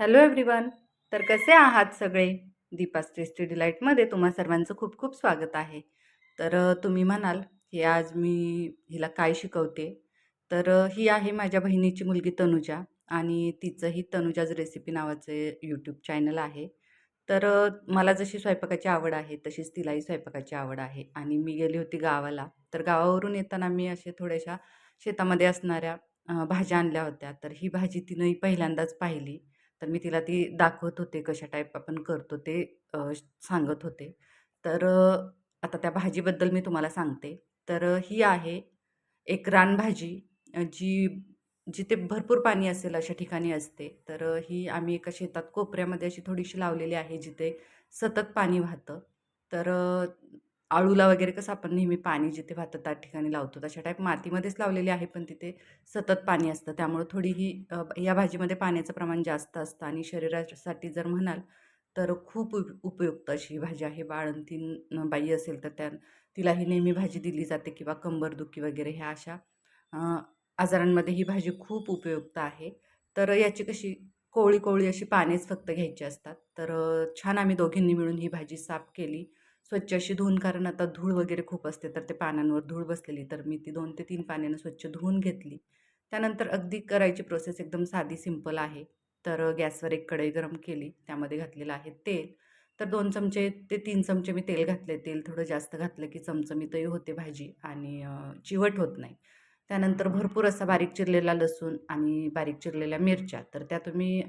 Hello everyone. तर कसे आहात सगळे? दीपास टेस्टी डिलाईटमध्ये तुम्हा सर्वांचं खूप खूप स्वागत आहे. तर तुम्ही म्हणाल की आज मी हिला काय शिकवते. तर ही आहे माझ्या बहिणीची मुलगी तनुजा आणि तिचंही तनुजाज रेसिपी नावाचे यूट्यूब चॅनल आहे. तर मला जशी स्वयंपाकाची आवड आहे तशीच तिलाही स्वयंपाकाची आवड आहे आणि मी गेली होती गावाला. तर गावावरून येताना मी असे थोड्याशा शेतामध्ये असणाऱ्या भाज्या आणल्या होत्या. तर ही भाजी तिनंही पहिल्यांदाच पाहिली. तर मी तिला ती दाखवत होते, कशा टाईप आपण करतो ते सांगत होते. तर आता त्या भाजीबद्दल मी तुम्हाला सांगते. तर ही आहे एक रानभाजी, जी जिथे भरपूर पाणी असेल अशा ठिकाणी असते. तर ही आम्ही एका शेतात कोपऱ्यामध्ये अशी थोडीशी लावलेली आहे, जिथे सतत पाणी वाहतं. तर आळूला वगैरे कसं आपण नेहमी पाणी जिथे वाहतं त्या ठिकाणी लावतो, तशा टाईप मातीमध्येच लावलेली आहे, पण तिथे सतत पाणी असतं. त्यामुळं थोडी ही या भाजीमध्ये पाण्याचं प्रमाण जास्त असतं आणि शरीरासाठी जर म्हणाल, तर खूप उपयुक्त अशी ही भाजी आहे. बाळंतीण बाई असेल तर तिला ही नेहमी भाजी दिली जाते किंवा कंबरदुखी वगैरे ह्या अशा अ, आजारांमध्ये ही भाजी खूप उपयुक्त आहे. तर याची कशी कोवळी-कोवळी अशी पानेच फक्त घ्यायची असतात. तर छान आम्ही दोघींनी मिळून ही भाजी साफ केली. स्वच्छ अशी धुवून, कारण आता धूळ वगैरे खूप असते, तर ते पानांवर धूळ बसलेली. तर मी ती 2 ते 3 पाण्यानं स्वच्छ धुवून घेतली. त्यानंतर अगदी करायची प्रोसेस एकदम साधी सिंपल आहे. तर गॅसवर एक कढई गरम केली. त्यामध्ये घातलेलं आहे तेल. तर 2 चमचे ते 3 चमचे मी तेल घातले. तेल थोडं जास्त घातलं की चमचमीतही होते भाजी आणि चिवट होत नाही. त्यानंतर भरपूर असा बारीक चिरलेला लसूण आणि बारीक चिरलेल्या मिरच्या, तर त्या तुम्ही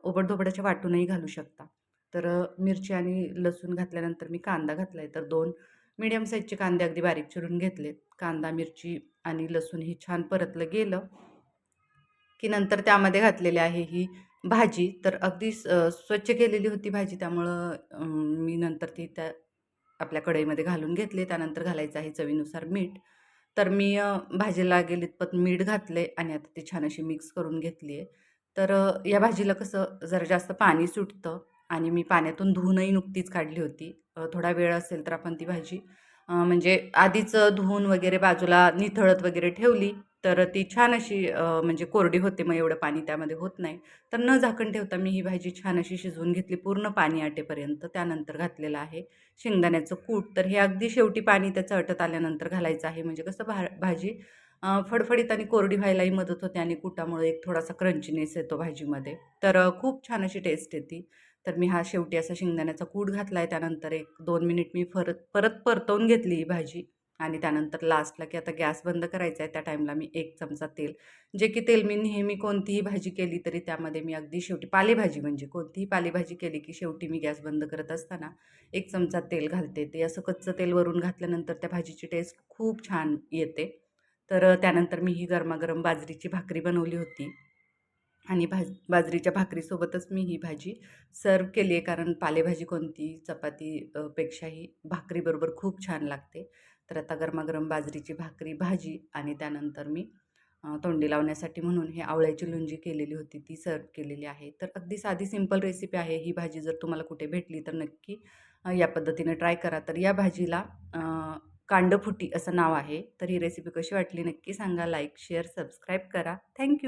ओबडधोबड्याच्या वाटूनही घालू शकता. तर मिरची आणि लसूण घातल्यानंतर मी कांदा घातला आहे. तर 2 मीडियम साईजचे कांदे अगदी बारीक चिरून घेतलेत. कांदा, मिरची आणि लसूण ही छान परतलं गेलं, की नंतर त्यामध्ये घातलेली आहे ही भाजी. तर अगदी स्वच्छ केलेली होती भाजी, त्यामुळं मी नंतर ती त्या आपल्या कढईमध्ये घालून घेतले. त्यानंतर घालायचं आहे चवीनुसार मीठ. तर मी भाजीला गेलीत मीठ घातले आणि आता ती छान अशी मिक्स करून घेतली आहे. तर या भाजीला कसं जरा जास्त पाणी सुटतं आणि मी पाण्यातून धुवूनही नुकतीच काढली होती. थोडा वेळ असेल तर आपण ती भाजी म्हणजे आधीच धुवून वगैरे बाजूला निथळत वगैरे ठेवली, तर ती छान अशी म्हणजे कोरडी होते. मग एवढं पाणी त्यामध्ये होत नाही. तर न झाकण ठेवता मी ही भाजी छान अशी शिजवून घेतली पूर्ण पाणी आटेपर्यंत. त्यानंतर घातलेलं आहे शेंगदाण्याचं कूट. तर हे अगदी शेवटी पाणी त्याचं आटत आल्यानंतर घालायचं आहे. म्हणजे कसं भाजी फडफडीत आणि कोरडी व्हायलाही मदत होते आणि कुटामुळे एक थोडासा क्रंचीनेस येतो भाजीमध्ये. तर खूप छान अशी टेस्ट येते. तर मी हा शेवटी असा शेंगदाण्याचा कूट घातला आहे. त्यानंतर 1-2 मिनिट मी परत परतवून घेतली ही भाजी आणि त्यानंतर लास्टला की आता गॅस बंद करायचा आहे, त्या टाईमला मी 1 चमचा तेल, जे की तेल मी नेहमी कोणतीही भाजी केली तरी त्यामध्ये मी अगदी शेवटी पालेभाजी म्हणजे कोणतीही पालेभाजी केली की शेवटी मी गॅस बंद करत असताना 1 चमचा तेल घालते. ते असं कच्चं तेल वरून घातल्यानंतर त्या भाजीची टेस्ट खूप छान येते. तर त्यानंतर मी ही गरमागरम बाजरीची भाकरी बनवली होती आणि बाजरीच्या भाकरीसोबतच मी ही भाजी सर्व्ह केली आहे, कारण पालेभाजी कोणती चपाती पेक्षाही भाकरीबरोबर खूप छान लागते. तर आता गरमागरम बाजरीची भाकरी, भाजी आणि त्यानंतर मी तोंडी लावण्यासाठी म्हणून हे आवळ्याची लोणची केलेली होती, ती सर्व्ह केलेली आहे. तर अगदी साधी सिंपल रेसिपी आहे. ही भाजी जर तुम्हाला कुठे भेटली तर नक्की या पद्धतीने ट्राय करा. तर या भाजीला कांडफुटी असं नाव आहे. तर ही रेसिपी कशी वाटली नक्की सांगा. लाईक, शेअर, सबस्क्राईब करा. थँक